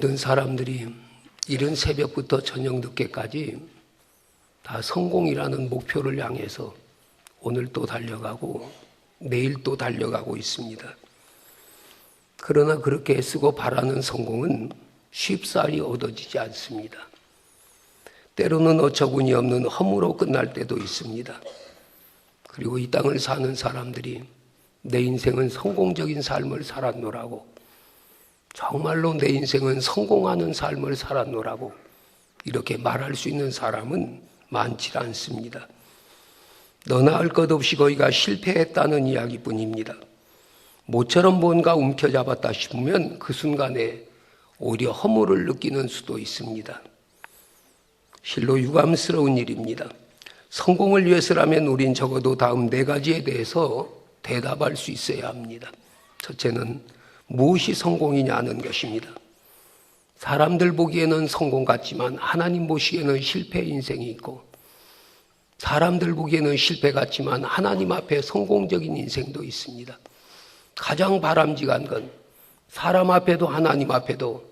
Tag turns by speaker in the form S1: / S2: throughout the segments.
S1: 모든 사람들이 이른 새벽부터 저녁 늦게까지 다 성공이라는 목표를 향해서 오늘 또 달려가고 내일 또 달려가고 있습니다. 그러나 그렇게 애쓰고 바라는 성공은 쉽사리 얻어지지 않습니다. 때로는 어처구니 없는 허무로 끝날 때도 있습니다. 그리고 이 땅을 사는 사람들이 내 인생은 성공적인 삶을 살았노라고, 정말로 내 인생은 성공하는 삶을 살았노라고 이렇게 말할 수 있는 사람은 많지 않습니다. 너나 할 것 없이 거기가 실패했다는 이야기뿐입니다. 모처럼 뭔가 움켜잡았다 싶으면 그 순간에 오히려 허물을 느끼는 수도 있습니다. 실로 유감스러운 일입니다. 성공을 위해서라면 우린 적어도 다음 4가지에 대해서 대답할 수 있어야 합니다. 첫째는 무엇이 성공이냐는 것입니다. 사람들 보기에는 성공 같지만 하나님 보시기에는 실패 인생이 있고, 사람들 보기에는 실패 같지만 하나님 앞에 성공적인 인생도 있습니다. 가장 바람직한 건 사람 앞에도 하나님 앞에도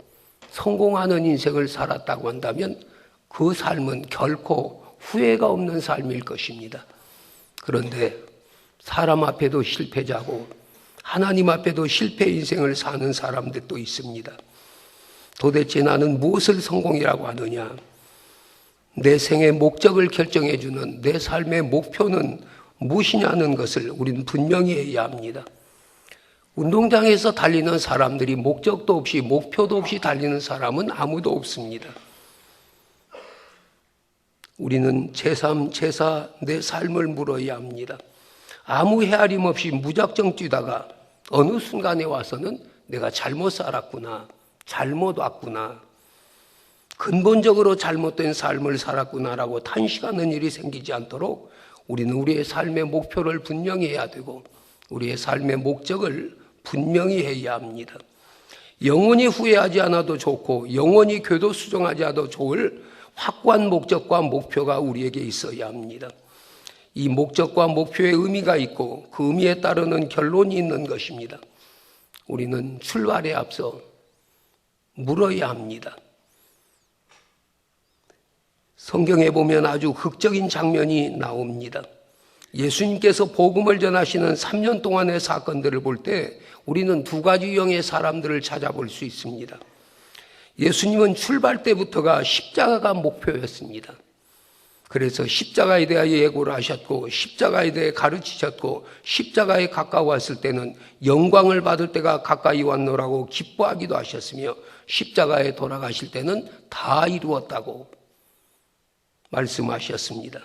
S1: 성공하는 인생을 살았다고 한다면 그 삶은 결코 후회가 없는 삶일 것입니다. 그런데 사람 앞에도 실패자고 하나님 앞에도 실패 인생을 사는 사람들도 있습니다. 도대체 나는 무엇을 성공이라고 하느냐? 내 생의 목적을 결정해주는 내 삶의 목표는 무엇이냐는 것을 우리는 분명히 해야 합니다. 운동장에서 달리는 사람들이 목적도 없이 목표도 없이 달리는 사람은 아무도 없습니다. 우리는 제3, 제4 내 삶을 물어야 합니다. 아무 헤아림 없이 무작정 뛰다가 어느 순간에 와서는 내가 잘못 살았구나, 잘못 왔구나, 근본적으로 잘못된 삶을 살았구나라고 탄식하는 일이 생기지 않도록 우리는 우리의 삶의 목표를 분명히 해야 되고 우리의 삶의 목적을 분명히 해야 합니다. 영원히 후회하지 않아도 좋고 영원히 교도수정하지 않아도 좋을 확고한 목적과 목표가 우리에게 있어야 합니다. 이 목적과 목표의 의미가 있고 그 의미에 따르는 결론이 있는 것입니다. 우리는 출발에 앞서 물어야 합니다. 성경에 보면 아주 극적인 장면이 나옵니다. 예수님께서 복음을 전하시는 3년 동안의 사건들을 볼 때 우리는 2가지 유형의 사람들을 찾아볼 수 있습니다. 예수님은 출발 때부터가 십자가가 목표였습니다. 그래서 십자가에 대하여 예고를 하셨고 십자가에 대해 가르치셨고 십자가에 가까웠을 때는 영광을 받을 때가 가까이 왔노라고 기뻐하기도 하셨으며 십자가에 돌아가실 때는 다 이루었다고 말씀하셨습니다.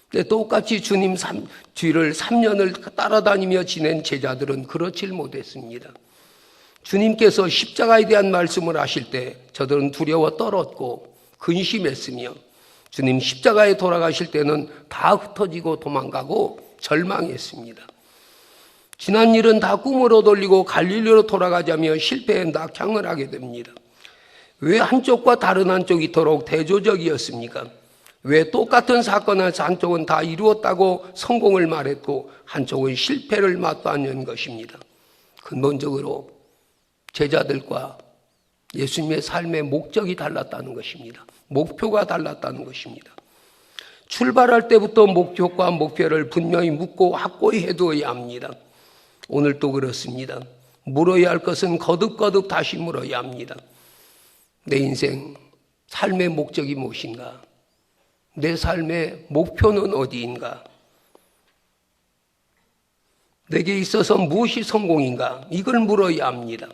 S1: 근데 똑같이 주님 뒤를 3년을 따라다니며 지낸 제자들은 그렇질 못했습니다. 주님께서 십자가에 대한 말씀을 하실 때 저들은 두려워 떨었고 근심했으며 주님 십자가에 돌아가실 때는 다 흩어지고 도망가고 절망했습니다. 지난 일은 다 꿈으로 돌리고 갈릴리로 돌아가자며 실패에 낙향을 하게 됩니다. 왜 한쪽과 다른 한쪽이 이토록 대조적이었습니까? 왜 똑같은 사건에서 한쪽은 다 이루었다고 성공을 말했고 한쪽은 실패를 맛봤는 것입니다. 근본적으로 제자들과 예수님의 삶의 목적이 달랐다는 것입니다. 목표가 달랐다는 것입니다. 출발할 때부터 목표과 목표를 분명히 묻고 확고히 해두어야 합니다. 오늘도 그렇습니다. 물어야 할 것은 거듭거듭 다시 물어야 합니다. 내 인생, 삶의 목적이 무엇인가? 내 삶의 목표는 어디인가? 내게 있어서 무엇이 성공인가? 이걸 물어야 합니다.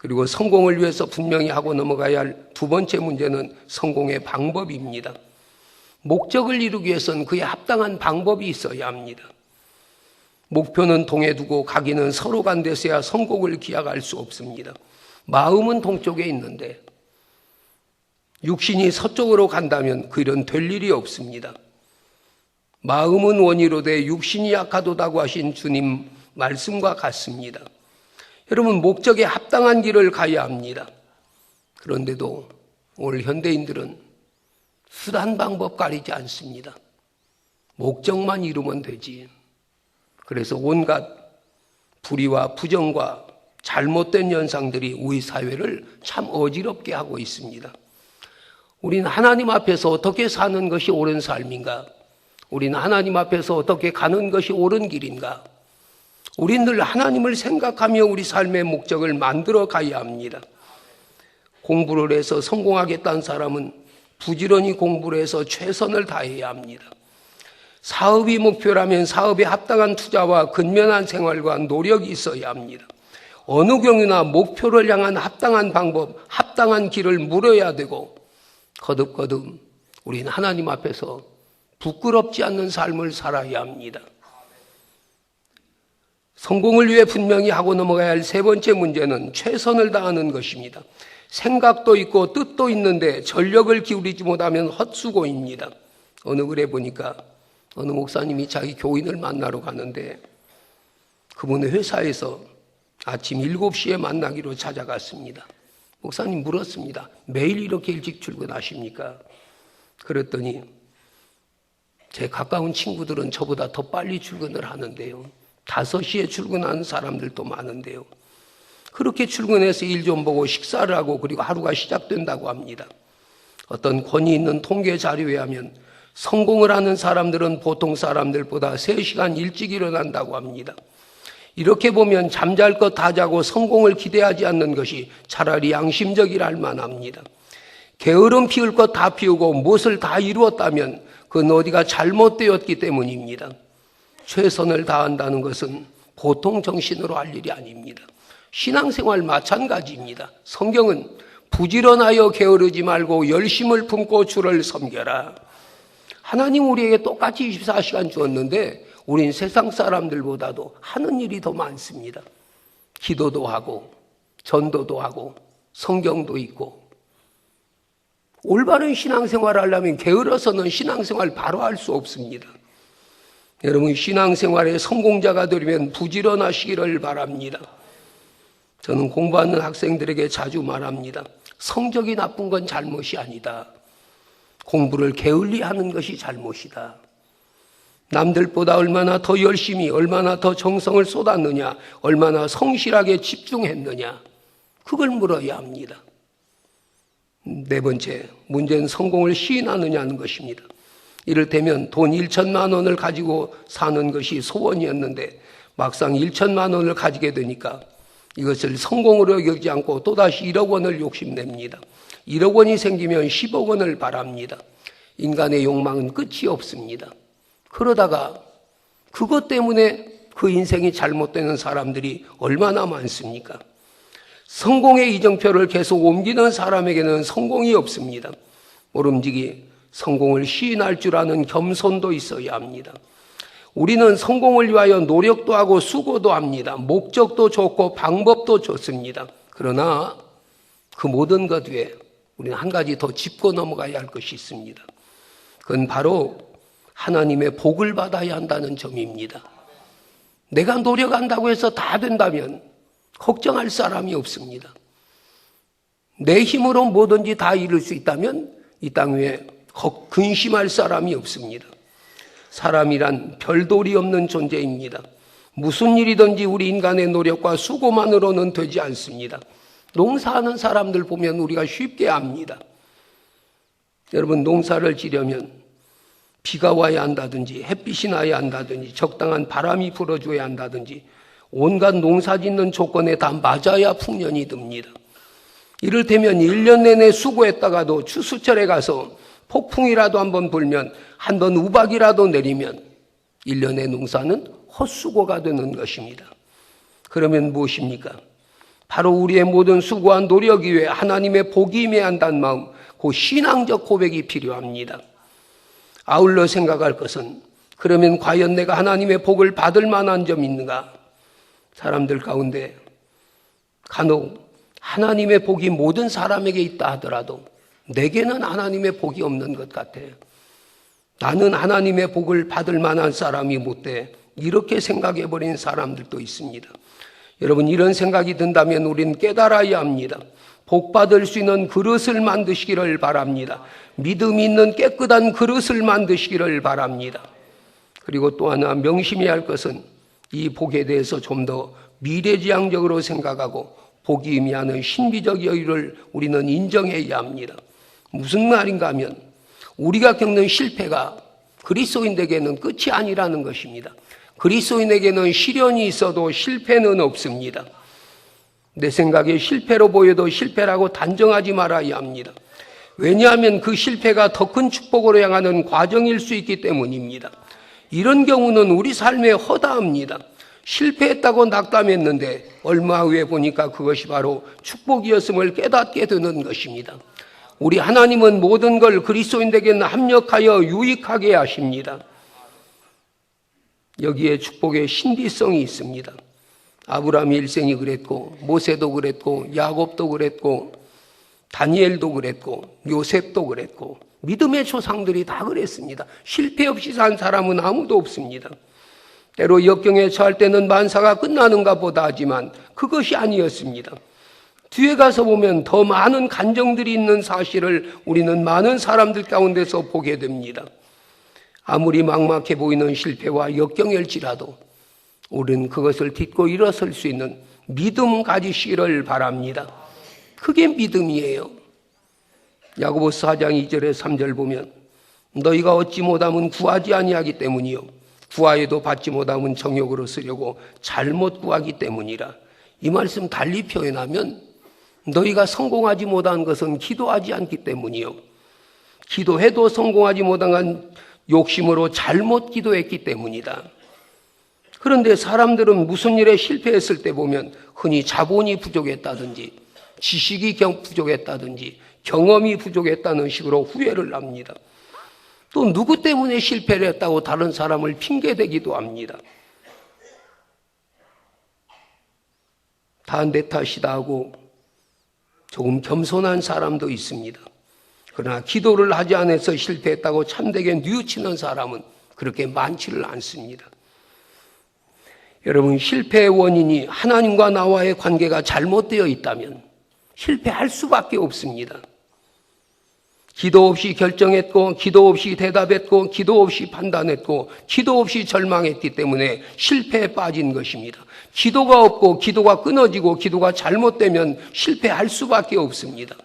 S1: 그리고 성공을 위해서 분명히 하고 넘어가야 할 2번째 문제는 성공의 방법입니다. 목적을 이루기 위해서는 그에 합당한 방법이 있어야 합니다. 목표는 동에 두고 가기는 서로 간 데서야 성공을 기약할 수 없습니다. 마음은 동쪽에 있는데 육신이 서쪽으로 간다면 그 일은 될 일이 없습니다. 마음은 원이로되 육신이 약하도다고 하신 주님 말씀과 같습니다. 여러분, 목적에 합당한 길을 가야 합니다. 그런데도 오늘 현대인들은 수단 방법 가리지 않습니다. 목적만 이루면 되지. 그래서 온갖 불의와 부정과 잘못된 현상들이 우리 사회를 참 어지럽게 하고 있습니다. 우리는 하나님 앞에서 어떻게 사는 것이 옳은 삶인가? 우리는 하나님 앞에서 어떻게 가는 것이 옳은 길인가? 우리는 늘 하나님을 생각하며 우리 삶의 목적을 만들어 가야 합니다. 공부를 해서 성공하겠다는 사람은 부지런히 공부를 해서 최선을 다해야 합니다. 사업이 목표라면 사업에 합당한 투자와 근면한 생활과 노력이 있어야 합니다. 어느 경우나 목표를 향한 합당한 방법, 합당한 길을 물어야 되고 거듭거듭 우리는 하나님 앞에서 부끄럽지 않는 삶을 살아야 합니다. 성공을 위해 분명히 하고 넘어가야 할 세 번째 문제는 최선을 다하는 것입니다. 생각도 있고 뜻도 있는데 전력을 기울이지 못하면 헛수고입니다. 어느 글에 보니까 어느 목사님이 자기 교인을 만나러 가는데 그분의 회사에서 아침 7시에 만나기로 찾아갔습니다. 목사님 물었습니다. 매일 이렇게 일찍 출근하십니까? 그랬더니 제 가까운 친구들은 저보다 더 빨리 출근을 하는데요. 5시에 출근하는 사람들도 많은데요. 그렇게 출근해서 일 좀 보고 식사를 하고 그리고 하루가 시작된다고 합니다. 어떤 권위 있는 통계 자료에 하면 성공을 하는 사람들은 보통 사람들보다 3시간 일찍 일어난다고 합니다. 이렇게 보면 잠잘 것 다 자고 성공을 기대하지 않는 것이 차라리 양심적이라 할 만합니다. 게으름 피울 것 다 피우고 무엇을 다 이루었다면 그건 어디가 잘못되었기 때문입니다. 최선을 다한다는 것은 보통 정신으로 할 일이 아닙니다. 신앙생활 마찬가지입니다. 성경은 부지런하여 게으르지 말고 열심을 품고 주를 섬겨라. 하나님 우리에게 똑같이 24시간 주었는데 우린 세상 사람들보다도 하는 일이 더 많습니다. 기도도 하고 전도도 하고 성경도 읽고 올바른 신앙생활을 하려면 게을러서는 신앙생활 바로 할 수 없습니다. 여러분 신앙생활의 성공자가 되려면 부지런하시기를 바랍니다. 저는 공부하는 학생들에게 자주 말합니다. 성적이 나쁜 건 잘못이 아니다. 공부를 게을리 하는 것이 잘못이다. 남들보다 얼마나 더 열심히, 얼마나 더 정성을 쏟았느냐, 얼마나 성실하게 집중했느냐, 그걸 물어야 합니다. 네 번째, 문제는 성공을 시인하느냐는 것입니다. 이를테면 돈 1천만 원을 가지고 사는 것이 소원이었는데 막상 1천만 원을 가지게 되니까 이것을 성공으로 여기지 않고 또다시 1억 원을 욕심냅니다. 1억 원이 생기면 10억 원을 바랍니다. 인간의 욕망은 끝이 없습니다. 그러다가 그것 때문에 그 인생이 잘못되는 사람들이 얼마나 많습니까? 성공의 이정표를 계속 옮기는 사람에게는 성공이 없습니다. 모름지기 성공을 시인할 줄 아는 겸손도 있어야 합니다. 우리는 성공을 위하여 노력도 하고 수고도 합니다. 목적도 좋고 방법도 좋습니다. 그러나 그 모든 것 외에 우리는 한 가지 더 짚고 넘어가야 할 것이 있습니다. 그건 바로 하나님의 복을 받아야 한다는 점입니다. 내가 노력한다고 해서 다 된다면 걱정할 사람이 없습니다. 내 힘으로 뭐든지 다 이룰 수 있다면 이 땅 위에 근심할 사람이 없습니다. 사람이란 별도리 없는 존재입니다. 무슨 일이든지 우리 인간의 노력과 수고만으로는 되지 않습니다. 농사하는 사람들 보면 우리가 쉽게 압니다. 여러분 농사를 지려면 비가 와야 한다든지 햇빛이 나야 한다든지 적당한 바람이 불어줘야 한다든지 온갖 농사 짓는 조건에 다 맞아야 풍년이 듭니다. 이를테면 1년 내내 수고했다가도 추수철에 가서 폭풍이라도 한번 불면 한번 우박이라도 내리면 1년의 농사는 헛수고가 되는 것입니다. 그러면 무엇입니까? 바로 우리의 모든 수고와 노력 이외에 하나님의 복이 임해야 한다는 마음, 그 신앙적 고백이 필요합니다. 아울러 생각할 것은 그러면 과연 내가 하나님의 복을 받을 만한 점이 있는가? 사람들 가운데 간혹 하나님의 복이 모든 사람에게 있다 하더라도 내게는 하나님의 복이 없는 것 같아요. 나는 하나님의 복을 받을 만한 사람이 못 돼. 이렇게 생각해버린 사람들도 있습니다. 여러분 이런 생각이 든다면 우리는 깨달아야 합니다. 복 받을 수 있는 그릇을 만드시기를 바랍니다. 믿음 있는 깨끗한 그릇을 만드시기를 바랍니다. 그리고 또 하나 명심해야 할 것은 이 복에 대해서 좀 더 미래지향적으로 생각하고 복이 의미하는 신비적 여유를 우리는 인정해야 합니다. 무슨 말인가 하면 우리가 겪는 실패가 그리스도인에게는 끝이 아니라는 것입니다. 그리스도인에게는 시련이 있어도 실패는 없습니다. 내 생각에 실패로 보여도 실패라고 단정하지 말아야 합니다. 왜냐하면 그 실패가 더 큰 축복으로 향하는 과정일 수 있기 때문입니다. 이런 경우는 우리 삶에 허다합니다. 실패했다고 낙담했는데 얼마 후에 보니까 그것이 바로 축복이었음을 깨닫게 되는 것입니다. 우리 하나님은 모든 걸 그리스도인에게는 합력하여 유익하게 하십니다. 여기에 축복의 신비성이 있습니다. 아브라함 일생이 그랬고 모세도 그랬고 야곱도 그랬고 다니엘도 그랬고 요셉도 그랬고 믿음의 조상들이 다 그랬습니다. 실패 없이 산 사람은 아무도 없습니다. 때로 역경에 처할 때는 만사가 끝나는가 보다 하지만 그것이 아니었습니다. 뒤에 가서 보면 더 많은 간정들이 있는 사실을 우리는 많은 사람들 가운데서 보게 됩니다. 아무리 막막해 보이는 실패와 역경일지라도 우리는 그것을 딛고 일어설 수 있는 믿음 가지시기를 바랍니다. 그게 믿음이에요. 야고보서 4장 2절에 3절 보면 너희가 얻지 못함은 구하지 아니하기 때문이요 구하여도 받지 못함은 정욕으로 쓰려고 잘못 구하기 때문이라. 이 말씀 달리 표현하면 너희가 성공하지 못한 것은 기도하지 않기 때문이요 기도해도 성공하지 못한 욕심으로 잘못 기도했기 때문이다. 그런데 사람들은 무슨 일에 실패했을 때 보면 흔히 자본이 부족했다든지 지식이 부족했다든지 경험이 부족했다는 식으로 후회를 합니다. 또 누구 때문에 실패를 했다고 다른 사람을 핑계대기도 합니다. 다 내 탓이다 하고 조금 겸손한 사람도 있습니다. 그러나 기도를 하지 않아서 실패했다고 참되게 뉘우치는 사람은 그렇게 많지를 않습니다. 여러분, 실패의 원인이 하나님과 나와의 관계가 잘못되어 있다면 실패할 수밖에 없습니다. 기도 없이 결정했고 기도 없이 대답했고 기도 없이 판단했고 기도 없이 절망했기 때문에 실패에 빠진 것입니다. 기도가 없고 기도가 끊어지고 기도가 잘못되면 실패할 수밖에 없습니다.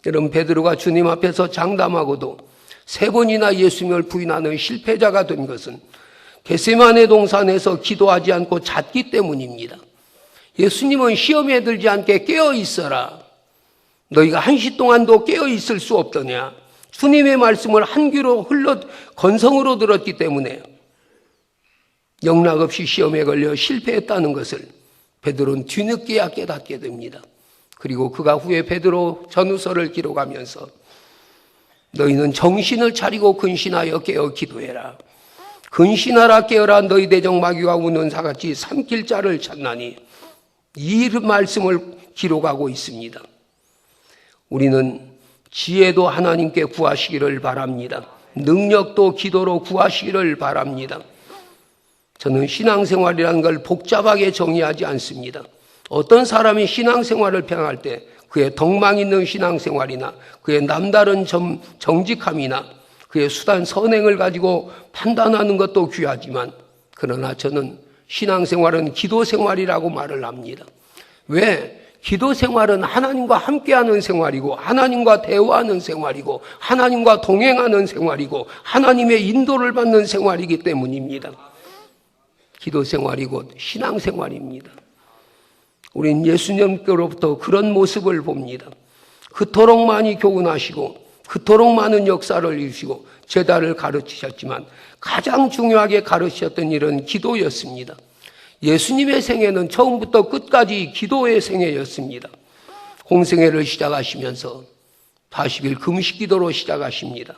S1: 여러분, 베드로가 주님 앞에서 장담하고도 3번이나 예수님을 부인하는 실패자가 된 것은 겟세마네 동산에서 기도하지 않고 잤기 때문입니다. 예수님은 시험에 들지 않게 깨어 있어라. 너희가 1시 동안도 깨어 있을 수 없더냐. 주님의 말씀을 한 귀로 건성으로 들었기 때문에 영락없이 시험에 걸려 실패했다는 것을 베드로는 뒤늦게야 깨닫게 됩니다. 그리고 그가 후에 베드로 전후서를 기록하면서 너희는 정신을 차리고 근신하여 깨어 기도해라. 근신하라 깨어라 너희 대적 마귀가 우는 사같이 삼킬 자를 찾나니 이 말씀을 기록하고 있습니다. 우리는 지혜도 하나님께 구하시기를 바랍니다. 능력도 기도로 구하시기를 바랍니다. 저는 신앙생활이라는 걸 복잡하게 정의하지 않습니다. 어떤 사람이 신앙생활을 평할 때 그의 덕망 있는 신앙생활이나 그의 남다른 정직함이나 그의 수단 선행을 가지고 판단하는 것도 귀하지만 그러나 저는 신앙생활은 기도생활이라고 말을 합니다. 왜? 기도생활은 하나님과 함께하는 생활이고 하나님과 대화하는 생활이고 하나님과 동행하는 생활이고 하나님의 인도를 받는 생활이기 때문입니다. 기도생활이 곧 신앙생활입니다. 우린 예수님께로부터 그런 모습을 봅니다. 그토록 많이 교훈하시고 그토록 많은 역사를 이루시고 제자를 가르치셨지만 가장 중요하게 가르치셨던 일은 기도였습니다. 예수님의 생애는 처음부터 끝까지 기도의 생애였습니다. 공생애를 시작하시면서 40일 금식 기도로 시작하십니다.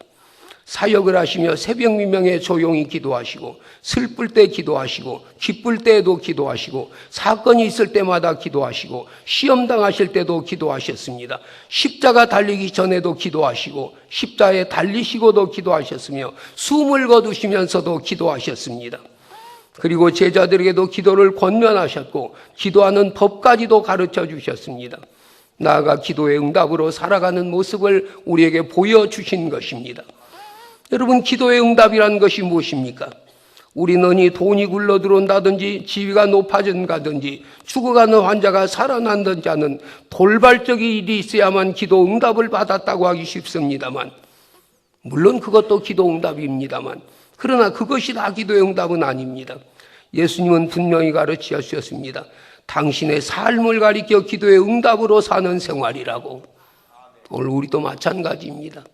S1: 사역을 하시며 새벽 미명에 조용히 기도하시고 슬플 때 기도하시고 기쁠 때에도 기도하시고 사건이 있을 때마다 기도하시고 시험 당하실 때도 기도하셨습니다. 십자가 달리기 전에도 기도하시고 십자가에 달리시고도 기도하셨으며 숨을 거두시면서도 기도하셨습니다. 그리고 제자들에게도 기도를 권면하셨고 기도하는 법까지도 가르쳐 주셨습니다. 나아가 기도의 응답으로 살아가는 모습을 우리에게 보여주신 것입니다. 여러분, 기도의 응답이라는 것이 무엇입니까? 우리는 이 돈이 굴러 들어온다든지 지위가 높아진다든지 죽어가는 환자가 살아난다든지 하는 돌발적인 일이 있어야만 기도 응답을 받았다고 하기 쉽습니다만, 물론 그것도 기도 응답입니다만, 그러나 그것이 다 기도의 응답은 아닙니다. 예수님은 분명히 가르쳐 주셨습니다. 당신의 삶을 가리켜 기도의 응답으로 사는 생활이라고. 오늘 우리도 마찬가지입니다.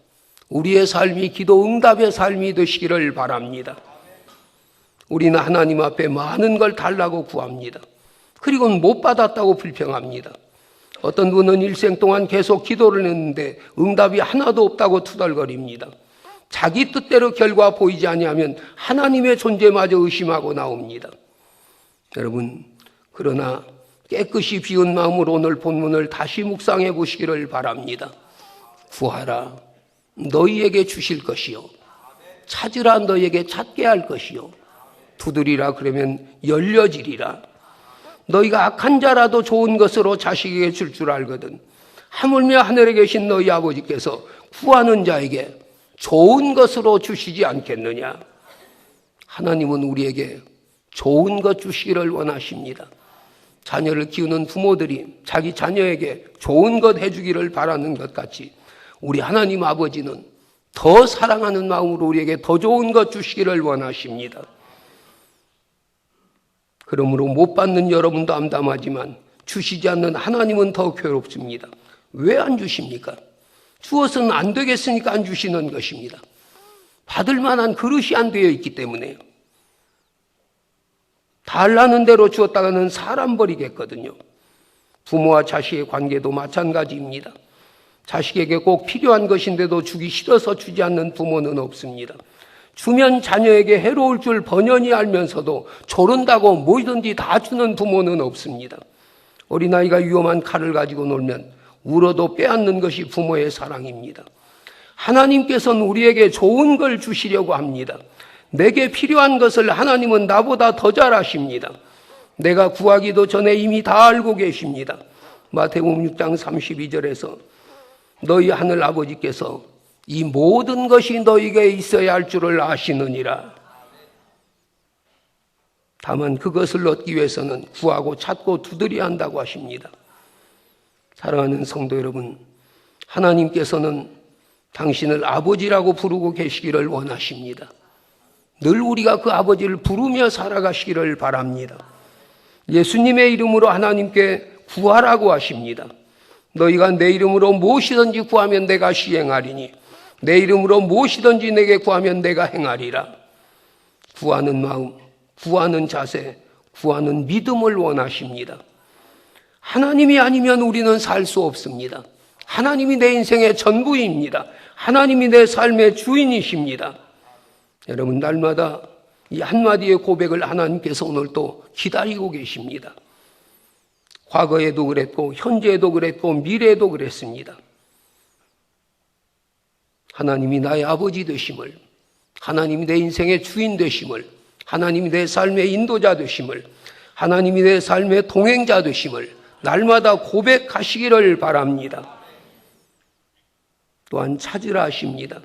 S1: 우리의 삶이 기도 응답의 삶이 되시기를 바랍니다. 우리는 하나님 앞에 많은 걸 달라고 구합니다. 그리고는 못 받았다고 불평합니다. 어떤 분은 일생 동안 계속 기도를 했는데 응답이 하나도 없다고 투덜거립니다. 자기 뜻대로 결과 보이지 아니하면 하나님의 존재마저 의심하고 나옵니다. 여러분, 그러나 깨끗이 비운 마음으로 오늘 본문을 다시 묵상해 보시기를 바랍니다. 구하라, 너희에게 주실 것이요. 찾으라, 너희에게 찾게 할 것이요. 두드리라, 그러면 열려지리라. 너희가 악한 자라도 좋은 것으로 자식에게 줄 줄 알거든. 하물며 하늘에 계신 너희 아버지께서 구하는 자에게 좋은 것으로 주시지 않겠느냐. 하나님은 우리에게 좋은 것 주시기를 원하십니다. 자녀를 키우는 부모들이 자기 자녀에게 좋은 것 해주기를 바라는 것 같이 우리 하나님 아버지는 더 사랑하는 마음으로 우리에게 더 좋은 것 주시기를 원하십니다. 그러므로 못 받는 여러분도 암담하지만 주시지 않는 하나님은 더 괴롭습니다. 왜 안 주십니까? 주어서는 안 되겠으니까 안 주시는 것입니다. 받을 만한 그릇이 안 되어 있기 때문에요. 달라는 대로 주었다가는 사람 버리겠거든요. 부모와 자식의 관계도 마찬가지입니다. 자식에게 꼭 필요한 것인데도 주기 싫어서 주지 않는 부모는 없습니다. 주면 자녀에게 해로울 줄 번연히 알면서도 조른다고 뭐든지 다 주는 부모는 없습니다. 어린아이가 위험한 칼을 가지고 놀면 울어도 빼앗는 것이 부모의 사랑입니다. 하나님께서는 우리에게 좋은 걸 주시려고 합니다. 내게 필요한 것을 하나님은 나보다 더 잘 아십니다. 내가 구하기도 전에 이미 다 알고 계십니다. 마태복음 6장 32절에서 너희 하늘 아버지께서 이 모든 것이 너희에게 있어야 할 줄을 아시느니라. 다만 그것을 얻기 위해서는 구하고 찾고 두드려야 한다고 하십니다. 사랑하는 성도 여러분, 하나님께서는 당신을 아버지라고 부르고 계시기를 원하십니다. 늘 우리가 그 아버지를 부르며 살아가시기를 바랍니다. 예수님의 이름으로 하나님께 구하라고 하십니다. 너희가 내 이름으로 무엇이든지 구하면 내가 시행하리니 내 이름으로 무엇이든지 내게 구하면 내가 행하리라. 구하는 마음, 구하는 자세, 구하는 믿음을 원하십니다. 하나님이 아니면 우리는 살 수 없습니다. 하나님이 내 인생의 전부입니다. 하나님이 내 삶의 주인이십니다. 여러분, 날마다 이 한마디의 고백을 하나님께서 오늘 또 기다리고 계십니다. 과거에도 그랬고 현재에도 그랬고 미래에도 그랬습니다. 하나님이 나의 아버지 되심을, 하나님이 내 인생의 주인 되심을, 하나님이 내 삶의 인도자 되심을, 하나님이 내 삶의 동행자 되심을 날마다 고백하시기를 바랍니다. 또한 찾으라 하십니다.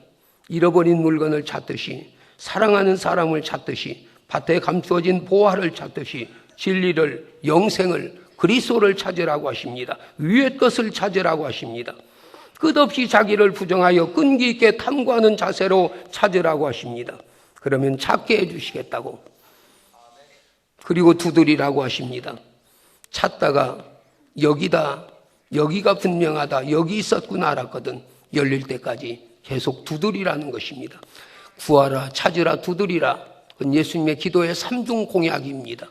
S1: 잃어버린 물건을 찾듯이, 사랑하는 사람을 찾듯이, 밭에 감추어진 보화를 찾듯이 진리를, 영생을, 그리스도를 찾으라고 하십니다. 위의 것을 찾으라고 하십니다. 끝없이 자기를 부정하여 끈기 있게 탐구하는 자세로 찾으라고 하십니다. 그러면 찾게 해주시겠다고. 그리고 두드리라고 하십니다. 찾다가 여기다, 여기가 분명하다, 여기 있었구나 알았거든. 열릴 때까지 계속 두드리라는 것입니다. 구하라, 찾으라, 두드리라. 그건 예수님의 기도의 3중 공약입니다.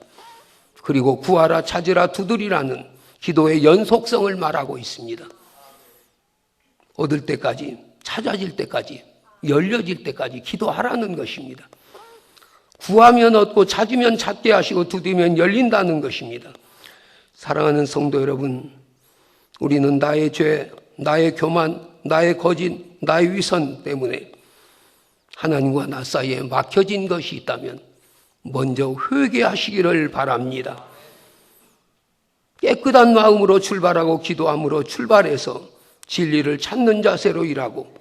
S1: 그리고 구하라, 찾으라, 두드리라는 기도의 연속성을 말하고 있습니다. 얻을 때까지, 찾아질 때까지, 열려질 때까지 기도하라는 것입니다. 구하면 얻고 찾으면 찾게 하시고 두드리면 열린다는 것입니다. 사랑하는 성도 여러분, 우리는 나의 죄, 나의 교만, 나의 거짓, 나의 위선 때문에 하나님과 나 사이에 막혀진 것이 있다면 먼저 회개하시기를 바랍니다. 깨끗한 마음으로 출발하고 기도함으로 출발해서 진리를 찾는 자세로 일하고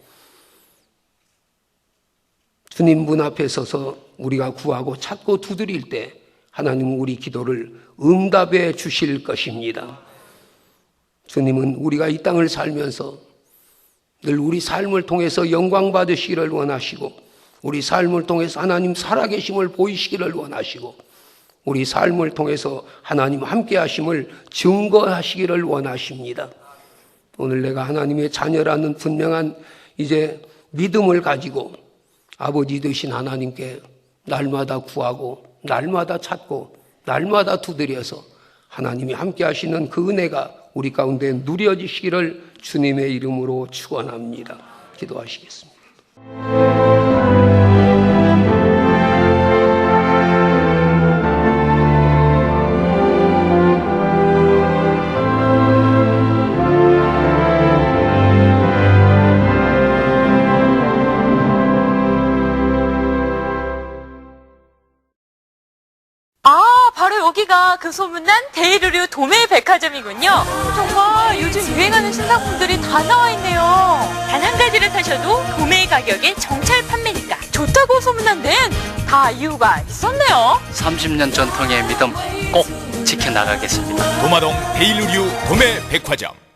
S1: 주님 문 앞에 서서 우리가 구하고 찾고 두드릴 때 하나님은 우리 기도를 응답해 주실 것입니다. 주님은 우리가 이 땅을 살면서 늘 우리 삶을 통해서 영광 받으시기를 원하시고, 우리 삶을 통해서 하나님 살아계심을 보이시기를 원하시고, 우리 삶을 통해서 하나님 함께 하심을 증거하시기를 원하십니다. 오늘 내가 하나님의 자녀라는 분명한 이제 믿음을 가지고 아버지 되신 하나님께 날마다 구하고 날마다 찾고 날마다 두드려서 하나님이 함께 하시는 그 은혜가 우리 가운데 누려지시기를 주님의 이름으로 축원합니다. 기도하시겠습니다.
S2: 바로 여기가 그 소문난 데일의류 도매백화점이군요. 정말 요즘 유행하는 신상품들이 다 나와 있네요. 단 한 가지를 사셔도 도매 가격에 정찰 판매니까 좋다고 소문난 데는 다 이유가 있었네요.
S3: 30년 전통의 믿음 꼭 지켜나가겠습니다.
S4: 도마동 데일의류 도매백화점.